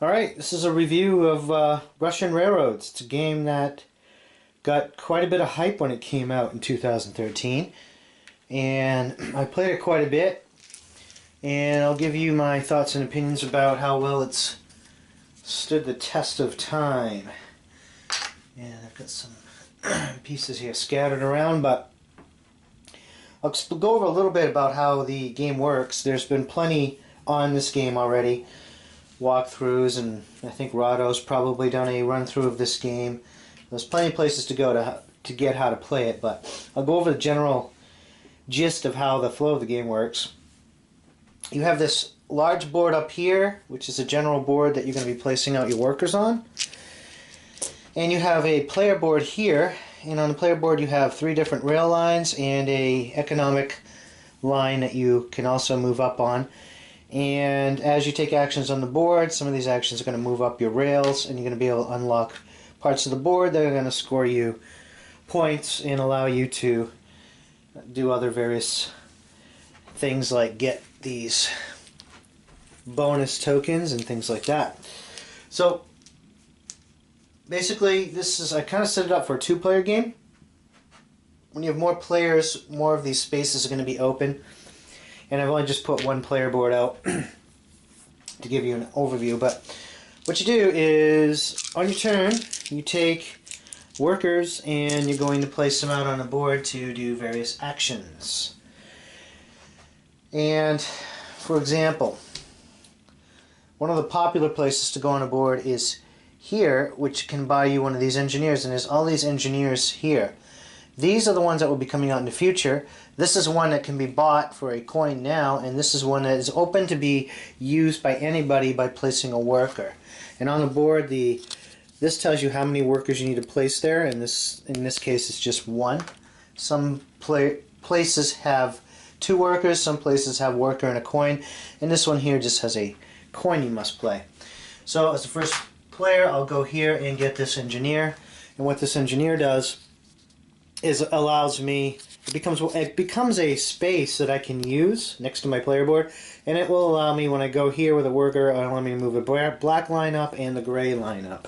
Alright, this is a review of Russian Railroads. It's a game that got quite a bit of hype when it came out in 2013. And I played it quite a bit. And I'll give you my thoughts and opinions about how well it's stood the test of time. And I've got some pieces here scattered around, but I'll go over a little bit about how the game works. There's been plenty on this game already. Walkthroughs, and I think Rado's probably done a run-through of this game. There's plenty of places to go to get how to play it, but I'll go over the general gist of how the flow of the game works. You have this large board up here, which is a general board that you're going to be placing out your workers on. And you have a player board here, and on the player board you have 3 different rail lines and a economic line that you can also move up on. And as you take actions on the board, some of these actions are going to move up your rails, and you're going to be able to unlock parts of the board that are going to score you points and allow you to do other various things like get these bonus tokens and things like that. So basically I kind of set it up for a 2-player game. When you have more players, more of these spaces are going to be open. And I've only just put 1 player board out to give you an overview. But what you do is, on your turn, you take workers and you're going to place them out on a board to do various actions. And, for example, one of the popular places to go on a board is here, which can buy you one of these engineers. And there's all these engineers here. These are the ones that will be coming out in the future. This is one that can be bought for a coin now, and this is one that is open to be used by anybody by placing a worker. And on the board, this tells you how many workers you need to place there, and in this case it's just 1. Some places have 2 workers, some places have worker and a coin, and this one here just has a coin you must play. So as the first player, I'll go here and get this engineer, and what this engineer does is allows me, it becomes a space that I can use next to my player board, and it will allow me, when I go here with a worker, it'll allow me to move a black line up and the gray line up.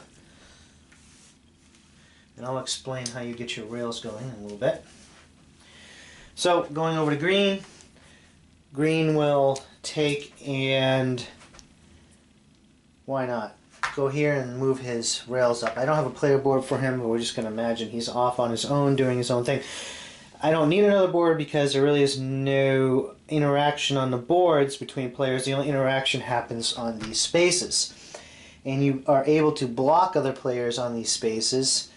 And I'll explain how you get your rails going in a little bit. So going over to green, green will take and why not? Go here and move his rails up. I don't have a player board for him, but we're just going to imagine he's off on his own doing his own thing. I don't need another board because there really is no interaction on the boards between players. The only interaction happens on these spaces. And you are able to block other players on these spaces.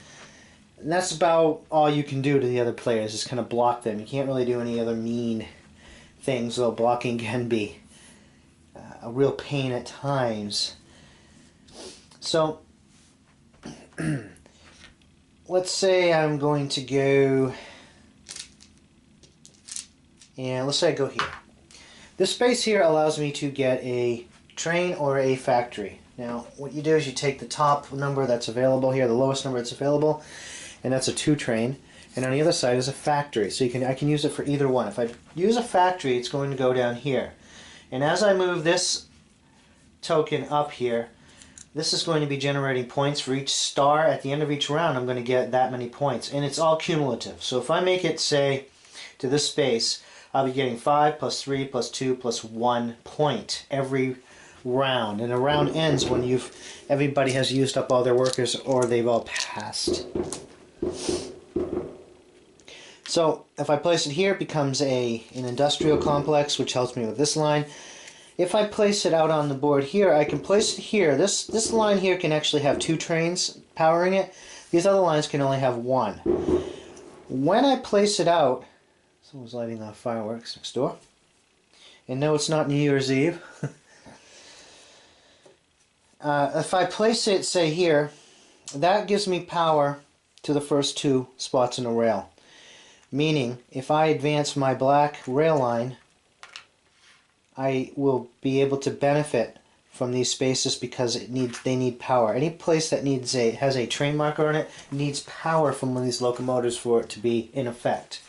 And that's about all you can do to the other players, is kind of block them. You can't really do any other mean things, though blocking can be a real pain at times. So, let's say I'm going to go, and let's say I go here. This space here allows me to get a train or a factory. Now, what you do is you take the top number that's available here, the lowest number that's available, and that's a 2 train, and on the other side is a factory. So I can use it for either one. If I use a factory, it's going to go down here. And as I move this token up here, this is going to be generating points for each star. At the end of each round, I'm going to get that many points. And it's all cumulative. So if I make it, say, to this space, I'll be getting 5 plus 3 plus 2 plus 1 point every round. And the round ends when everybody has used up all their workers or they've all passed. So if I place it here, it becomes an industrial complex, which helps me with this line. If I place it out on the board here, I can place it here. This line here can actually have 2 trains powering it. These other lines can only have 1. When I place it out, someone's lighting off fireworks next door. And no, it's not New Year's Eve. If I place it, say here, that gives me power to the first 2 spots in the rail. Meaning, if I advance my black rail line, I will be able to benefit from these spaces because they need power. Any place that has a train marker on it needs power from one of these locomotives for it to be in effect.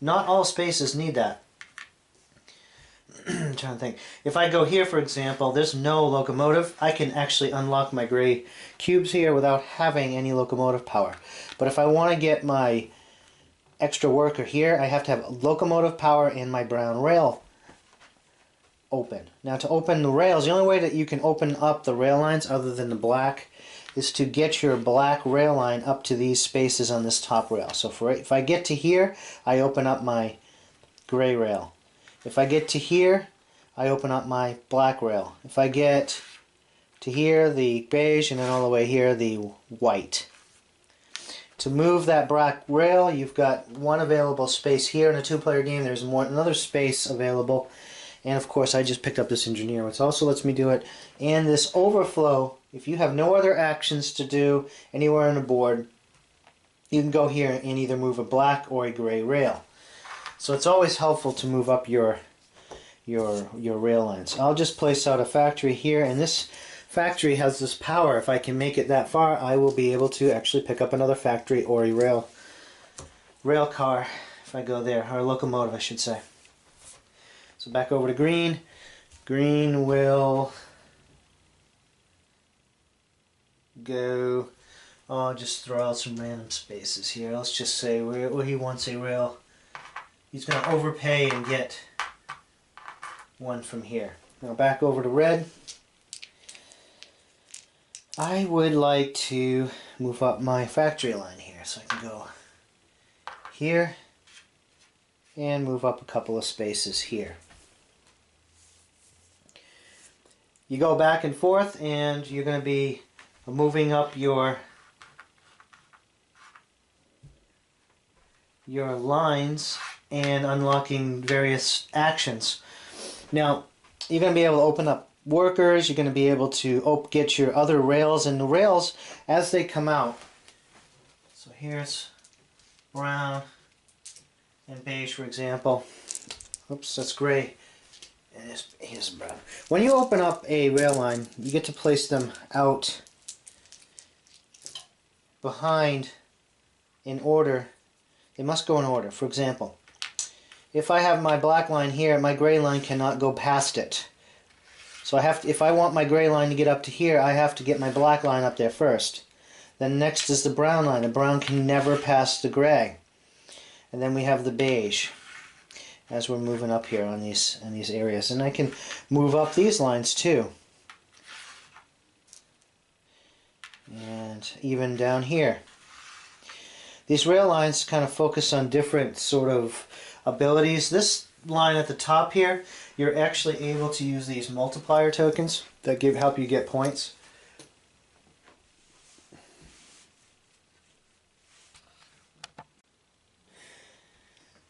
Not all spaces need that. I'm trying to think. If I go here, for example, there's no locomotive. I can actually unlock my gray cubes here without having any locomotive power. But if I want to get my extra worker here, I have to have locomotive power and my brown rail open. Now to open the rails, the only way that you can open up the rail lines other than the black is to get your black rail line up to these spaces on this top rail. So if I get to here, I open up my gray rail. If I get to here, I open up my black rail. If I get to here, the beige, and then all the way here, the white. To move that black rail, you've got one available space here. In a two-player game, there's another space available. And of course, I just picked up this engineer, which also lets me do it. And this overflow, if you have no other actions to do anywhere on the board, you can go here and either move a black or a gray rail. So it's always helpful to move up your rail lines. I'll just place out a factory here, and this factory has this power. If I can make it that far, I will be able to actually pick up another factory or a rail car if I go there, or a locomotive, I should say. So back over to green. Green will go, I'll just throw out some random spaces here. Let's just say where he wants a rail. He's going to overpay and get one from here. Now back over to red. I would like to move up my factory line here, so I can go here and move up a couple of spaces here. You go back and forth, and you're going to be moving up your lines and unlocking various actions. Now, you're going to be able to open up workers, you're going to be able to get your other rails, and the rails, as they come out, so here's brown and beige, for example. Oops, that's gray. And here's brown. When you open up a rail line, you get to place them out behind in order. They must go in order. For example, if I have my black line here, my gray line cannot go past it. So I have to, if I want my gray line to get up to here, I have to get my black line up there first. Then next is the brown line. The brown can never pass the gray. And then we have the beige as we're moving up here on these areas. And I can move up these lines too. And even down here. These rail lines kind of focus on different sort of abilities. This line at the top here, you're actually able to use these multiplier tokens that help you get points.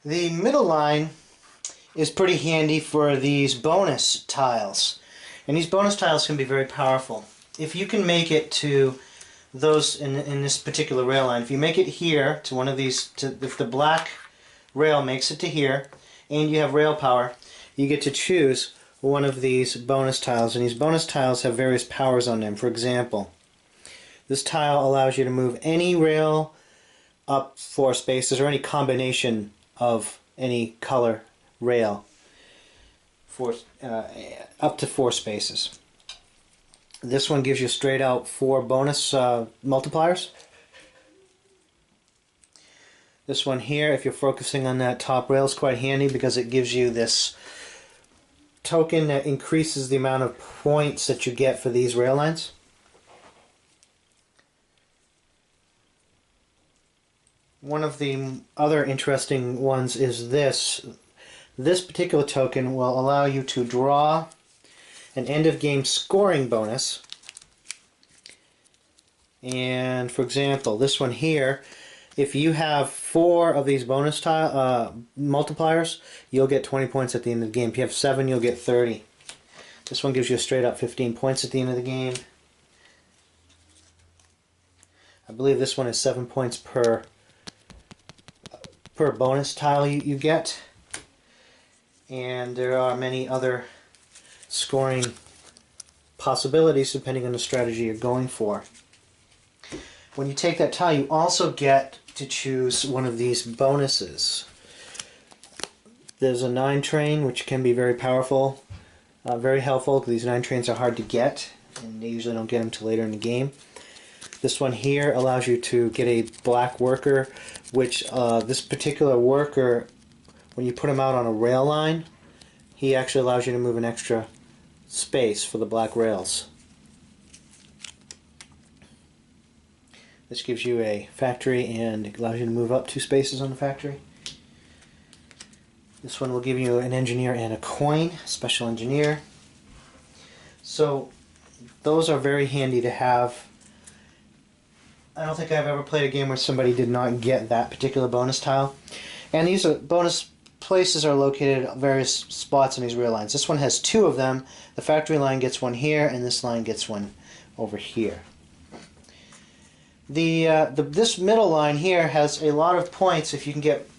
The middle line is pretty handy for these bonus tiles. And these bonus tiles can be very powerful. If you can make it to those in this particular rail line, if you make it here to one of these, if the black rail makes it to here, and you have rail power, you get to choose one of these bonus tiles. And these bonus tiles have various powers on them. For example, this tile allows you to move any rail up 4 spaces, or any combination of any color rail up to 4 spaces. This one gives you straight out 4 bonus multipliers. This one here, if you're focusing on that top rail, is quite handy because it gives you this token that increases the amount of points that you get for these rail lines. One of the other interesting ones is this. This particular token will allow you to draw an end of game scoring bonus. And for example, this one here, if you have 4 of these bonus multipliers, you'll get 20 points at the end of the game. If you have 7, you'll get 30. This one gives you a straight up 15 points at the end of the game. I believe this one is 7 points per bonus tile you get. And there are many other scoring possibilities depending on the strategy you're going for. When you take that tile, you also get to choose one of these bonuses. There's a 9 train, which can be very powerful, very helpful, because these 9 trains are hard to get, and they usually don't get them till later in the game. This one here allows you to get a black worker, which this particular worker, when you put him out on a rail line, he actually allows you to move an extra space for the black rails. This gives you a factory and allows you to move up 2 spaces on the factory. This one will give you an engineer and a coin, special engineer. So those are very handy to have. I don't think I've ever played a game where somebody did not get that particular bonus tile. And these bonus places are located at various spots on these rail lines. This one has 2 of them. The factory line gets one here, and this line gets one over here. This middle line here has a lot of points if you can get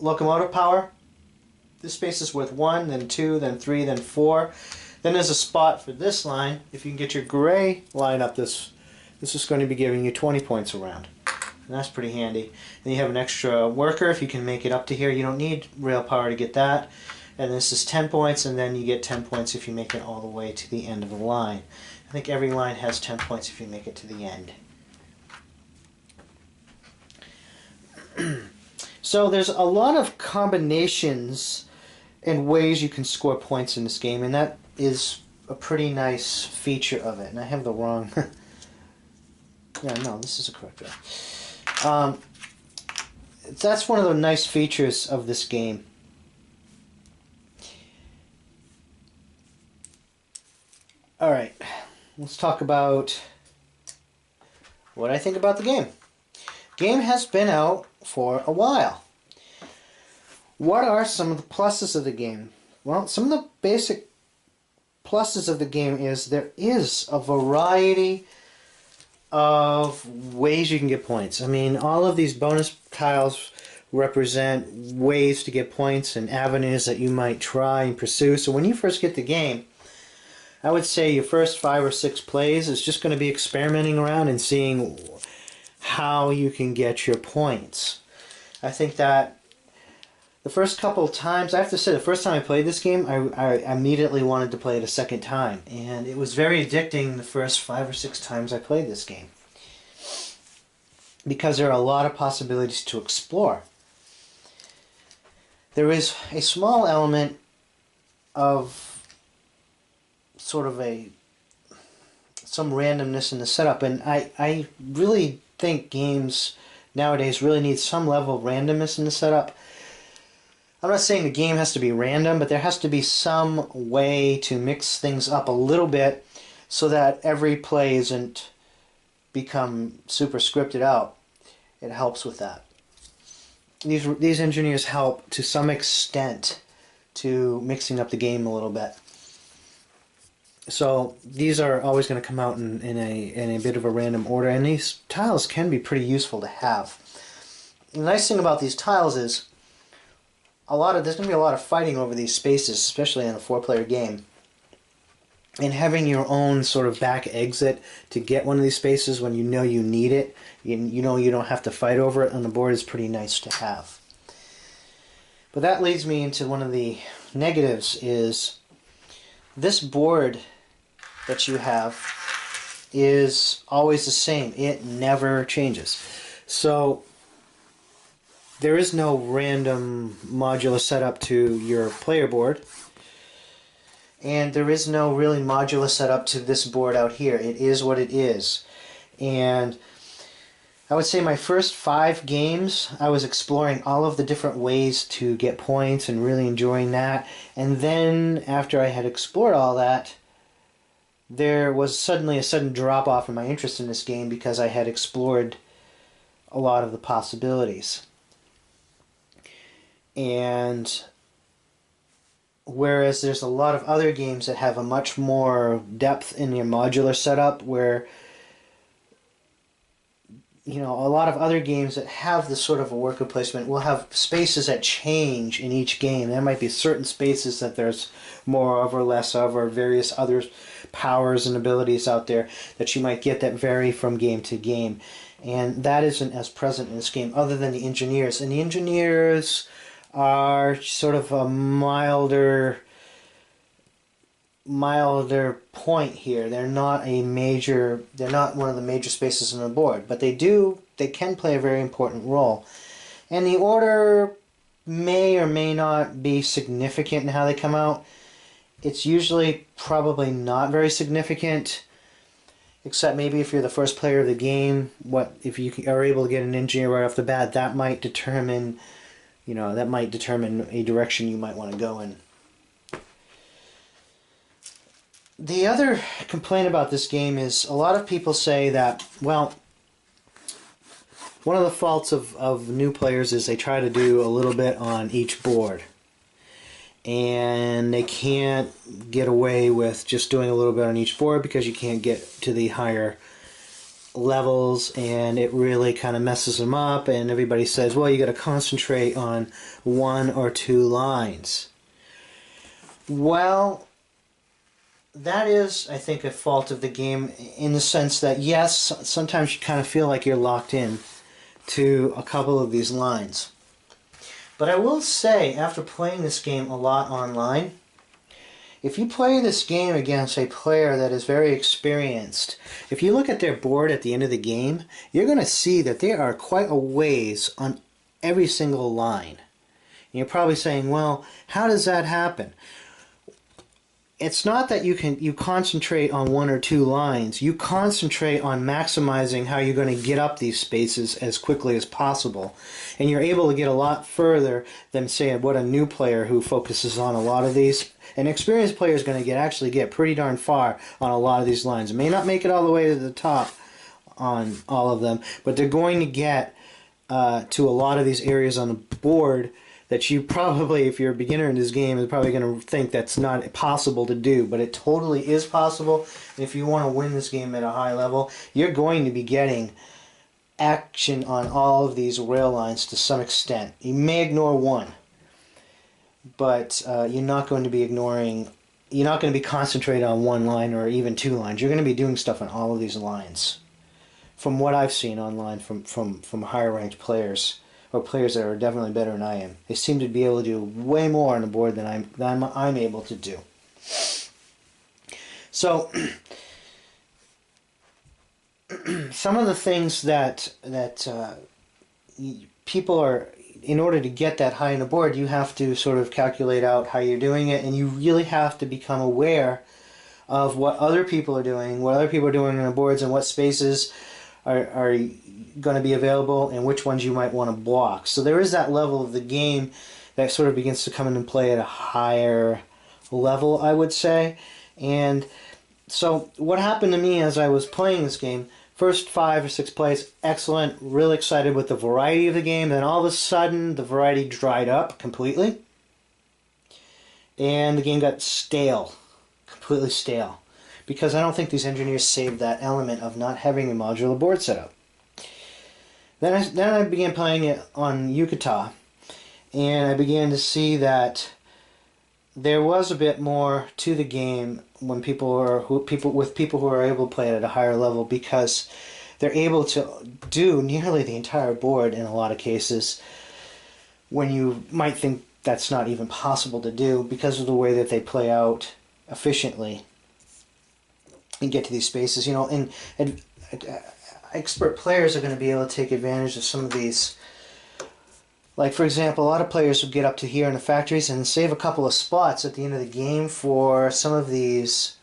locomotive power. This space is worth 1, then 2, then 3, then 4. Then there's a spot for this line. If you can get your gray line up this is going to be giving you 20 points around. And that's pretty handy. And you have an extra worker if you can make it up to here. You don't need rail power to get that. And this is 10 points, and then you get 10 points if you make it all the way to the end of the line. I think every line has 10 points if you make it to the end. So there's a lot of combinations and ways you can score points in this game, and that is a pretty nice feature of it. And I have the wrong... yeah, no, this is a correct one. That's one of the nice features of this game. Alright, let's talk about what I think about the game. Game has been out for a while. What are some of the pluses of the game? Well, some of the basic pluses of the game is there is a variety of ways you can get points. I mean, all of these bonus tiles represent ways to get points and avenues that you might try and pursue. So when you first get the game, I would say your first 5 or 6 plays is just going to be experimenting around and seeing how you can get your points. I think that the first couple of times, I have to say, the first time I played this game, I immediately wanted to play it a second time. And it was very addicting the first 5 or 6 times I played this game, because there are a lot of possibilities to explore. There is a small element of sort of some randomness in the setup, and I really think games nowadays really need some level of randomness in the setup. I'm not saying the game has to be random, but there has to be some way to mix things up a little bit so that every play isn't become super scripted out. It helps with that. These engineers help to some extent to mixing up the game a little bit. So these are always going to come out in a bit of a random order, and these tiles can be pretty useful to have. The nice thing about these tiles is there's going to be a lot of fighting over these spaces, especially in a 4-player game. And having your own sort of back exit to get one of these spaces when you know you need it, you know you don't have to fight over it on the board, is pretty nice to have. But that leads me into one of the negatives is this board that you have is always the same. It never changes. So there is no random modular setup to your player board, and there is no really modular setup to this board out here. It is what it is. And I would say my first 5 games, I was exploring all of the different ways to get points and really enjoying that. And then after I had explored all that, there was suddenly a sudden drop-off in my interest in this game because I had explored a lot of the possibilities. And whereas there's a lot of other games that have a much more depth in your modular setup, where a lot of other games that have this sort of a worker placement will have spaces that change in each game. There might be certain spaces that there's more of or less of, or various other powers and abilities out there that you might get that vary from game to game. And that isn't as present in this game, other than the engineers. And the engineers are sort of a milder point here. They're not one of the major spaces on the board, but they can play a very important role. And the order may or may not be significant in how they come out. It's usually probably not very significant, except maybe if you're the first player of the game. If you are able to get an engineer right off the bat, that might determine a direction you might want to go in. The other complaint about this game is a lot of people say that, well, one of the faults of new players is they try to do a little bit on each board. And they can't get away with just doing a little bit on each board because you can't get to the higher levels, and it really kind of messes them up, and everybody says, well, you got to concentrate on one or two lines. Well, that is, I think, a fault of the game in the sense that, yes, sometimes you kind of feel like you're locked in to a couple of these lines. But I will say, after playing this game a lot online, if you play this game against a player that is very experienced, if you look at their board at the end of the game, you're going to see that they are quite a ways on every single line. And you're probably saying, well, how does that happen? It's not that you concentrate on one or two lines. You concentrate on maximizing how you're going to get up these spaces as quickly as possible. And you're able to get a lot further than, say, what a new player who focuses on a lot of these. An experienced player is going to actually get pretty darn far on a lot of these lines. It may not make it all the way to the top on all of them, but they're going to get to a lot of these areas on the board that you probably, if you're a beginner in this game, is probably going to think that's not possible to do, but it totally is possible. And if you want to win this game at a high level, you're going to be getting action on all of these rail lines to some extent. You may ignore one, but you're not going to be concentrating on one line or even two lines. You're going to be doing stuff on all of these lines. From what I've seen online from higher ranked players, or players that are definitely better than I am, they seem to be able to do way more on the board than I'm able to do. So, some of the things that people are, in order to get that high on the board, you have to sort of calculate out how you're doing it, and you really have to become aware of what other people are doing, what other people are doing on the boards, and what spaces are going to be available and which ones you might want to block. So there is that level of the game that sort of begins to come into play at a higher level, I would say. And so what happened to me as I was playing this game, first 5 or 6 plays, excellent, really excited with the variety of the game, then all of a sudden the variety dried up completely and the game got stale, completely stale. Because I don't think these engineers saved that element of not having a modular board set up. Then I began playing it on Yucata, and I began to see that there was a bit more to the game when people who are able to play it at a higher level, because they're able to do nearly the entire board in a lot of cases when you might think that's not even possible to do because of the way that they play out efficiently and get to these spaces. You know, and expert players are going to be able to take advantage of some of these. Like, for example, a lot of players will get up to here in the factories and save a couple of spots at the end of the game for some of these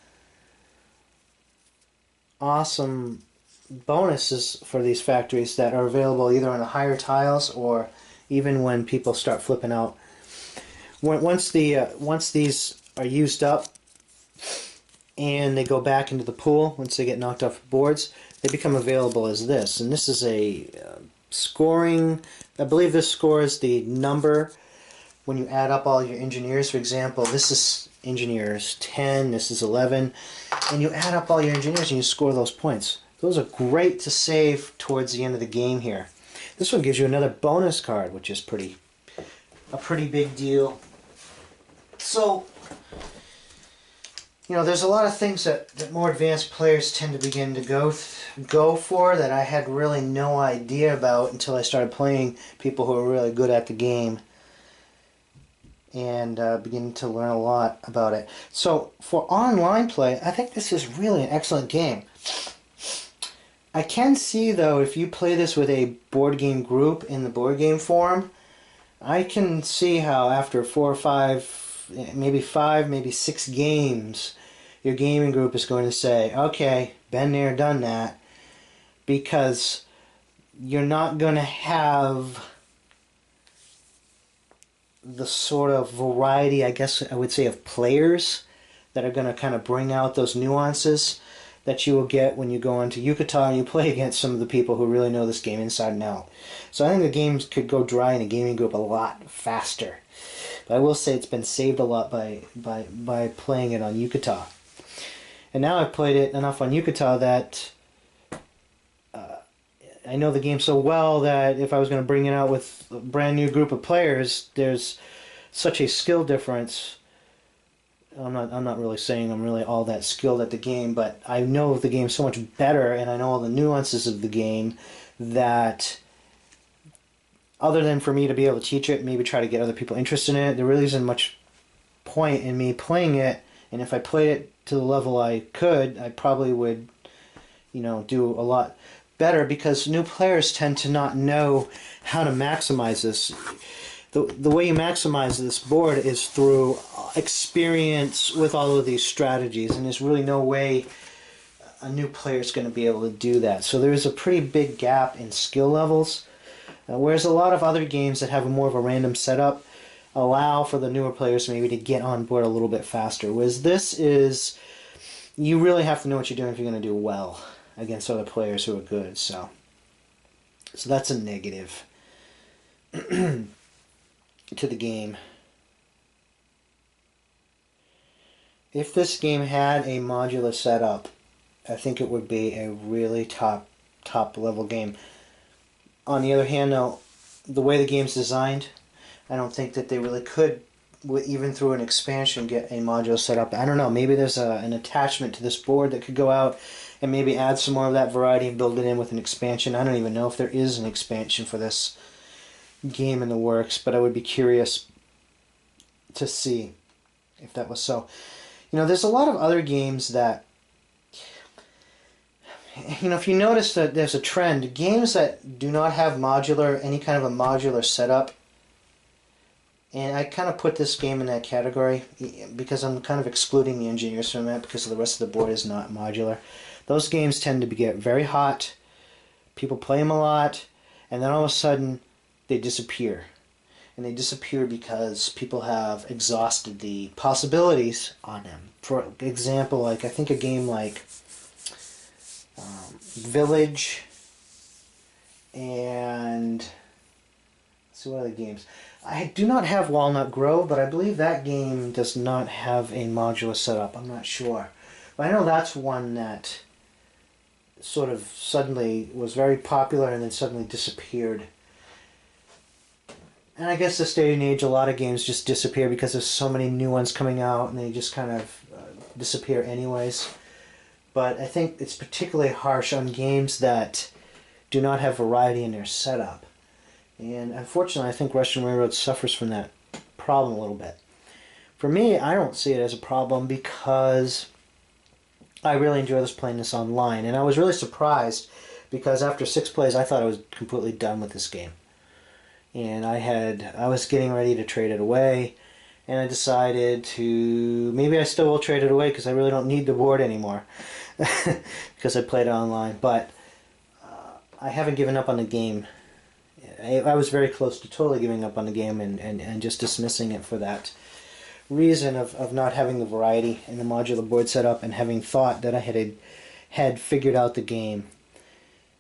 awesome bonuses for these factories that are available either on the higher tiles or even when people start flipping out. Once these are used up and they go back into the pool, once they get knocked off boards, they become available as this. And this is a scoring, I believe this scores the number when you add up all your engineers. For example, this is engineers 10, this is 11, and you add up all your engineers and you score those points. Those are great to save towards the end of the game here. This one gives you another bonus card, which is a pretty big deal. So, you know, there's a lot of things that more advanced players tend to begin to go for that I had really no idea about until I started playing people who are really good at the game. and beginning to learn a lot about it. So for online play, I think this is really an excellent game. I can see, though, if you play this with a board game group in the board game forum, I can see how after 4 or 5, maybe 5, maybe 6 games, your gaming group is going to say, okay, been there, done that, because you're not going to have the sort of variety, I guess I would say, of players that are going to kind of bring out those nuances that you will get when you go into Yucatan and you play against some of the people who really know this game inside and out. So I think the games could go dry in a gaming group a lot faster. But I will say it's been saved a lot by playing it on Yucatan. And now I've played it enough on Yucatan that I know the game so well that if I was going to bring it out with a brand new group of players, there's such a skill difference. I'm not really saying I'm really all that skilled at the game, but I know the game so much better, and I know all the nuances of the game that, other than for me to be able to teach it, maybe try to get other people interested in it, there really isn't much point in me playing it. And if I played it to the level I could, I probably would, do a lot better, because new players tend to not know how to maximize this. The way you maximize this board is through experience with all of these strategies, and there's really no way a new player is going to be able to do that. So there's a pretty big gap in skill levels, whereas a lot of other games that have more of a random setup allow for the newer players maybe to get on board a little bit faster. Whereas this is, you really have to know what you're doing if you're going to do well against other players who are good. So that's a negative to the game. If this game had a modular setup, I think it would be a really top level game. On the other hand, though, the way the game's designed, I don't think that they really could, even through an expansion, get a modular setup. I don't know, maybe there's an attachment to this board that could go out and maybe add some more of that variety and build it in with an expansion. I don't even know if there is an expansion for this game in the works, but I would be curious to see if that was so. There's a lot of other games that, if you notice that there's a trend, games that do not have any kind of a modular setup, and I kind of put this game in that category because I'm kind of excluding the engineers from that because the rest of the board is not modular. Those games tend to get very hot, people play them a lot, and then all of a sudden they disappear. And they disappear because people have exhausted the possibilities on them. For example, I think a game like Village and, let's see, what other games? I do not have Walnut Grove, but I believe that game does not have a modular setup. I'm not sure. But I know that's one that sort of suddenly was very popular and then suddenly disappeared. And I guess this day and age, a lot of games just disappear because there's so many new ones coming out and they just kind of disappear anyways. But I think it's particularly harsh on games that do not have variety in their setup. And unfortunately, I think Russian Railroad suffers from that problem a little bit. For me, I don't see it as a problem because I really enjoy playing this online. And I was really surprised because after 6 plays, I thought I was completely done with this game. And I was getting ready to trade it away, and I decided to, maybe I still will trade it away because I really don't need the board anymore because I played it online, but I haven't given up on the game. I was very close to totally giving up on the game and just dismissing it for that reason of not having the variety in the modular board setup and having thought that I had figured out the game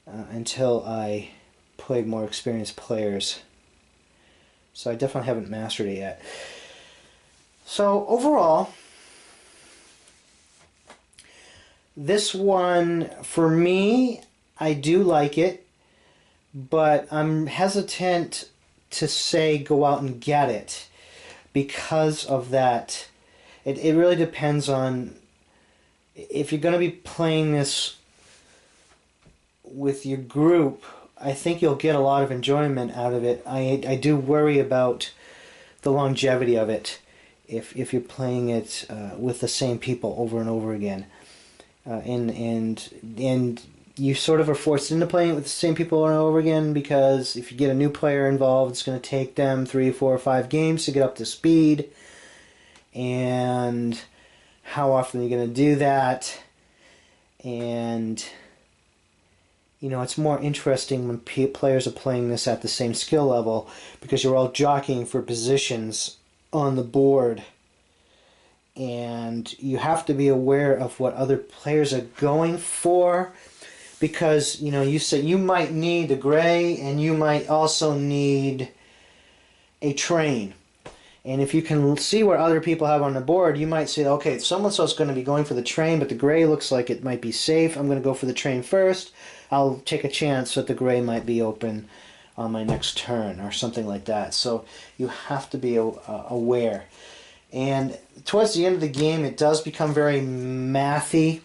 until I played more experienced players. So I definitely haven't mastered it yet. So overall, this one, for me, I do like it, but I'm hesitant to say go out and get it because of that. It really depends on if you're going to be playing this with your group. I think you'll get a lot of enjoyment out of it. I do worry about the longevity of it if you're playing it with the same people over and over again. And you sort of are forced into playing it with the same people over and over again, because if you get a new player involved, it's going to take them 3, 4, or 5 games to get up to speed. And how often are you going to do that? And it's more interesting when players are playing this at the same skill level, because you're all jockeying for positions on the board. And you have to be aware of what other players are going for, because you say you might need a gray and you might also need a train. And if you can see what other people have on the board, you might say, okay, so-and-so's going to be going for the train, but the gray looks like it might be safe. I'm going to go for the train first. I'll take a chance that the gray might be open on my next turn, or something like that. So you have to be aware. And towards the end of the game, it does become very mathy,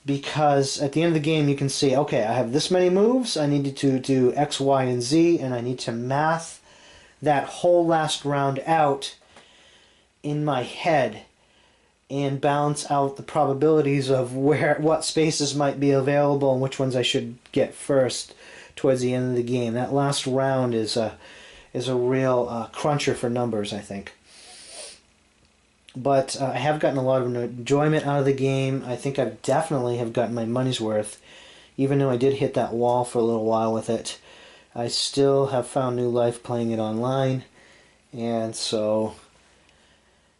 because at the end of the game, you can see, okay, I have this many moves. I need to do X, Y, and Z, and I need to math that whole last round out in my head and balance out the probabilities of what spaces might be available and which ones I should get first towards the end of the game. That last round is a real cruncher for numbers, I think. But I have gotten a lot of enjoyment out of the game. I think I definitely have gotten my money's worth. Even though I did hit that wall for a little while with it, I still have found new life playing it online. And so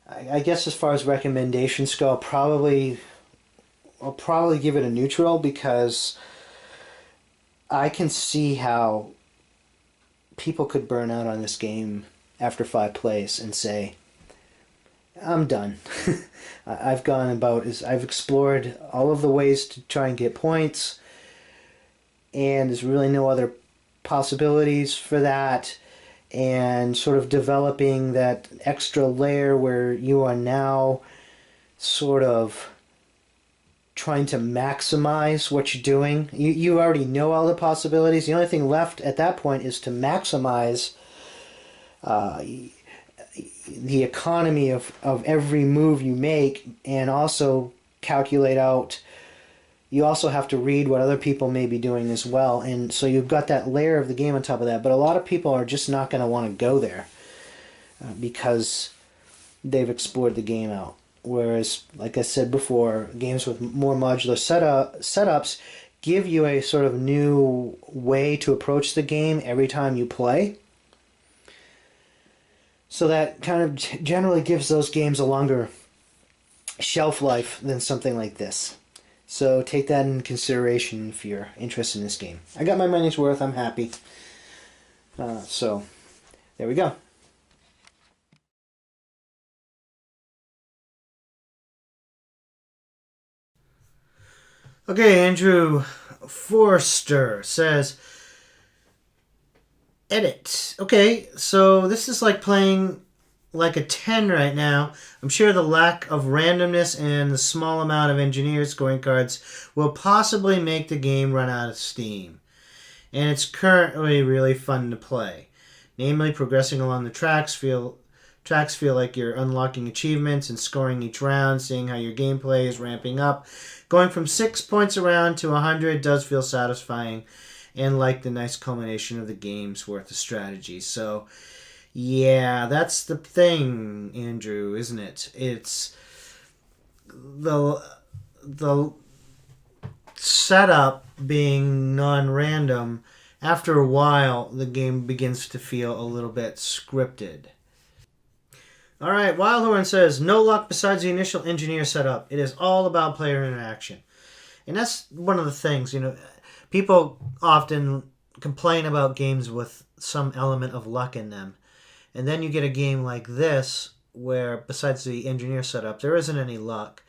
I guess as far as recommendations go, I'll probably give it a neutral, because I can see how people could burn out on this game after 5 plays and say, I'm done. I've explored all of the ways to try and get points, and there's really no other possibilities for that. And sort of developing that extra layer where you are now sort of trying to maximize what you're doing. You already know all the possibilities. The only thing left at that point is to maximize the economy of every move you make, and also calculate out. You also have to read what other people may be doing as well, and so you've got that layer of the game on top of that. But a lot of people are just not going to want to go there because they've explored the game out. Whereas, like I said before, games with more modular setups give you a sort of new way to approach the game every time you play. So that kind of generally gives those games a longer shelf life than something like this. So take that in consideration if you're interested in this game. I got my money's worth. I'm happy. So there we go. Okay, Andrew Forster says, edit. Okay, so this is like playing like a 10 right now. I'm sure the lack of randomness and the small amount of engineer scoring cards will possibly make the game run out of steam. And it's currently really fun to play. Namely, progressing along the tracks feel like you're unlocking achievements and scoring each round, seeing how your gameplay is ramping up. Going from 6 points a round to 100 does feel satisfying, and like the nice culmination of the game's worth of strategy. So, yeah, that's the thing, Andrew, isn't it? It's the setup being non-random. After a while, the game begins to feel a little bit scripted. All right, Wildhorn says, no luck besides the initial engineer setup. It is all about player interaction. And that's one of the things, people often complain about games with some element of luck in them. And then you get a game like this, where besides the engineer setup, there isn't any luck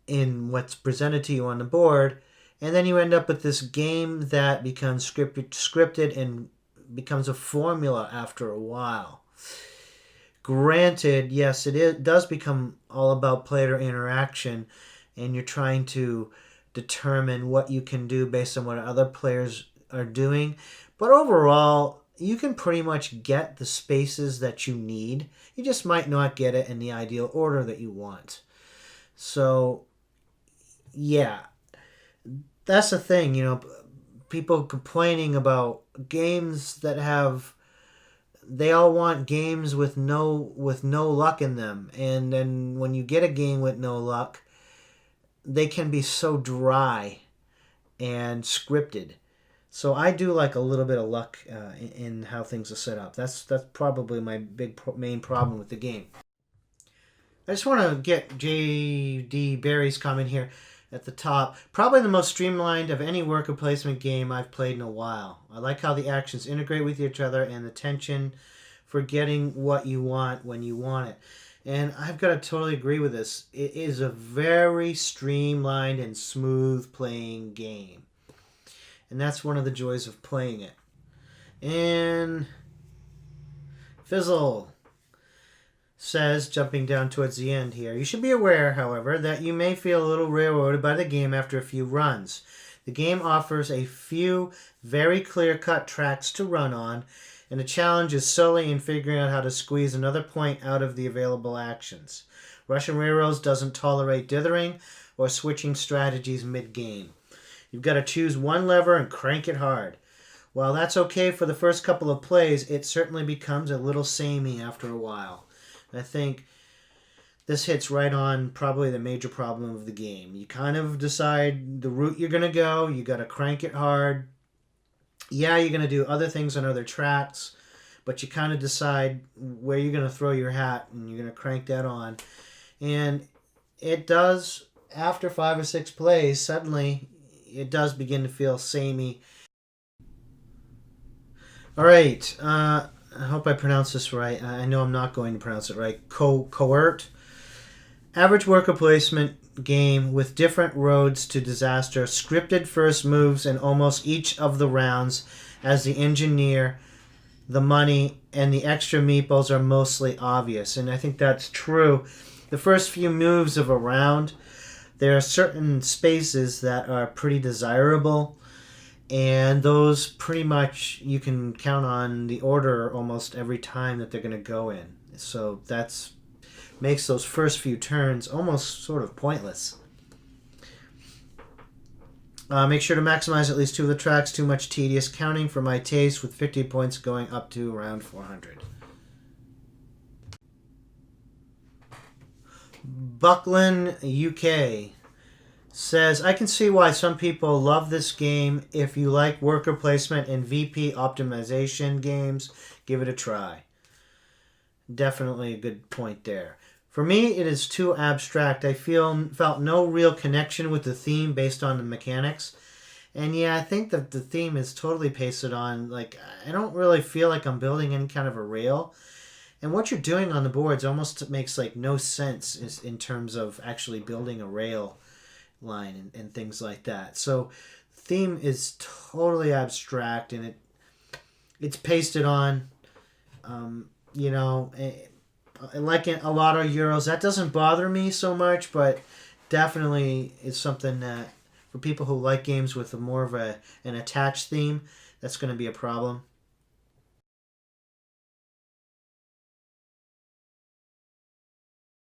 in what's presented to you on the board. And then you end up with this game that becomes scripted and becomes a formula after a while. Granted, yes, does become all about player interaction, and you're trying to determine what you can do based on what other players are doing. But overall, you can pretty much get the spaces that you need. You just might not get it in the ideal order that you want. So, yeah, that's the thing, people complaining about games that have, they all want games with no luck in them. And then when you get a game with no luck, they can be so dry and scripted. So I do like a little bit of luck in how things are set up. That's probably my main problem with the game. I just want to get J.D. Barry's comment here at the top. Probably the most streamlined of any worker placement game I've played in a while. I like how the actions integrate with each other and the tension for getting what you want when you want it. And I've got to totally agree with this. It is a very streamlined and smooth playing game. And that's one of the joys of playing it. And Fizzle says, jumping down towards the end here, you should be aware, however, that you may feel a little railroaded by the game after a few runs. The game offers a few very clear-cut tracks to run on, and the challenge is solely in figuring out how to squeeze another point out of the available actions. Russian Railroads doesn't tolerate dithering or switching strategies mid-game. You've got to choose one lever and crank it hard. While that's okay for the first couple of plays, it certainly becomes a little samey after a while. I think this hits right on probably the major problem of the game. You kind of decide the route you're going to go. You got to crank it hard. Yeah, you're going to do other things on other tracks, but you kind of decide where you're going to throw your hat, and you're going to crank that on. And it does, after 5 or 6 plays, suddenly it does begin to feel samey. All right. I hope I pronounce this right. I know I'm not going to pronounce it right. Coert. Average worker placement game with different roads to disaster. Scripted first moves in almost each of the rounds as the engineer, the money, and the extra meeples are mostly obvious. And I think that's true. The first few moves of a round, there are certain spaces that are pretty desirable, and those pretty much you can count on the order almost every time that they're going to go in. So that's makes those first few turns almost sort of pointless. Make sure to maximize at least 2 of the tracks. Too much tedious counting for my taste, with 50 points going up to around 400. Buckland UK says, I can see why some people love this game. If you like worker placement and VP optimization games, give it a try. Definitely a good point there. For me, it is too abstract. I felt no real connection with the theme based on the mechanics. And yeah, I think that the theme is totally pasted on, like, I don't really feel like I'm building any kind of a rail. And what you're doing on the boards almost makes like no sense in terms of actually building a rail line and things like that. So the theme is totally abstract, and it's pasted on, like in a lot of Euros. That doesn't bother me so much, but definitely is something that for people who like games with more of an attached theme, that's going to be a problem.